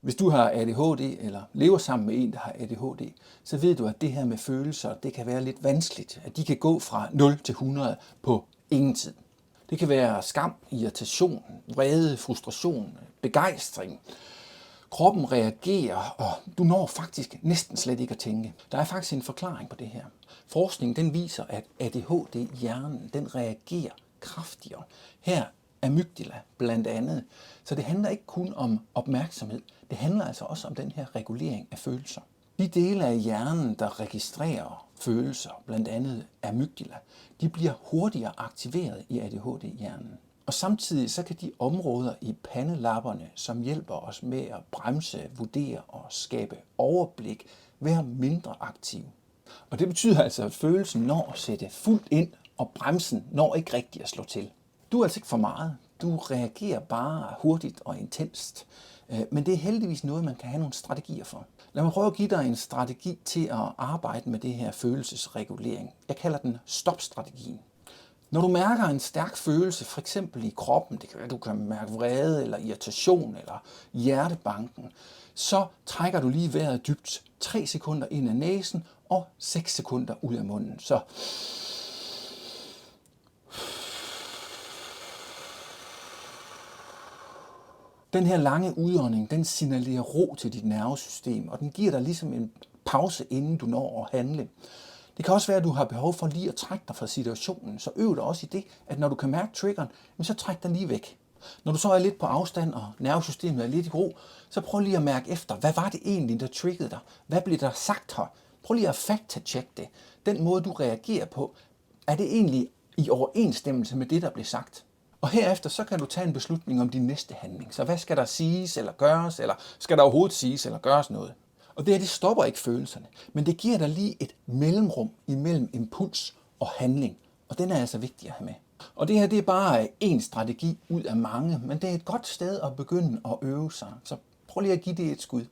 Hvis du har ADHD eller lever sammen med en, der har ADHD, så ved du, at det her med følelser, det kan være lidt vanskeligt. At de kan gå fra 0 til 100 på ingen tid. Det kan være skam, irritation, vrede, frustration, begejstring. Kroppen reagerer, og du når faktisk næsten slet ikke at tænke. Der er faktisk en forklaring på det her. Forskningen den viser, at ADHD-hjernen den reagerer kraftigere. Her amygdala blandt andet. Så det handler ikke kun om opmærksomhed. Det handler altså også om den her regulering af følelser. De dele af hjernen, der registrerer følelser, blandt andet amygdala, de bliver hurtigere aktiveret i ADHD-hjernen. Og samtidig så kan de områder i pandelapperne, som hjælper os med at bremse, vurdere og skabe overblik, være mindre aktive. Og det betyder altså, at følelsen når at sætte fuldt ind, og bremsen når ikke rigtig at slå til. Du er altså ikke for meget. Du reagerer bare hurtigt og intenst. Men det er heldigvis noget, man kan have nogle strategier for. Lad mig prøve at give dig en strategi til at arbejde med det her følelsesregulering. Jeg kalder den stopstrategien. Når du mærker en stærk følelse, for eksempel i kroppen, det kan være, at du kan mærke vrede eller irritation eller hjertebanken, så trækker du lige vejret dybt 3 sekunder ind ad næsen og 6 sekunder ud af munden. Så den her lange udånding, den signalerer ro til dit nervesystem, og den giver dig ligesom en pause, inden du når at handle. Det kan også være, at du har behov for lige at trække dig fra situationen, så øv dig også i det, at når du kan mærke triggeren, så træk dig lige væk. Når du så er lidt på afstand, og nervesystemet er lidt i ro, så prøv lige at mærke efter, hvad var det egentlig, der triggede dig? Hvad blev der sagt her? Prøv lige at faktatjekke det. Den måde, du reagerer på, er det egentlig i overensstemmelse med det, der blev sagt? Og herefter så kan du tage en beslutning om din næste handling. Så hvad skal der siges eller gøres, eller skal der overhovedet siges eller gøres noget? Og det her, det stopper ikke følelserne, men det giver dig lige et mellemrum imellem impuls og handling. Og den er altså vigtig at have med. Og det her, det er bare én strategi ud af mange, men det er et godt sted at begynde at øve sig. Så prøv lige at give det et skud.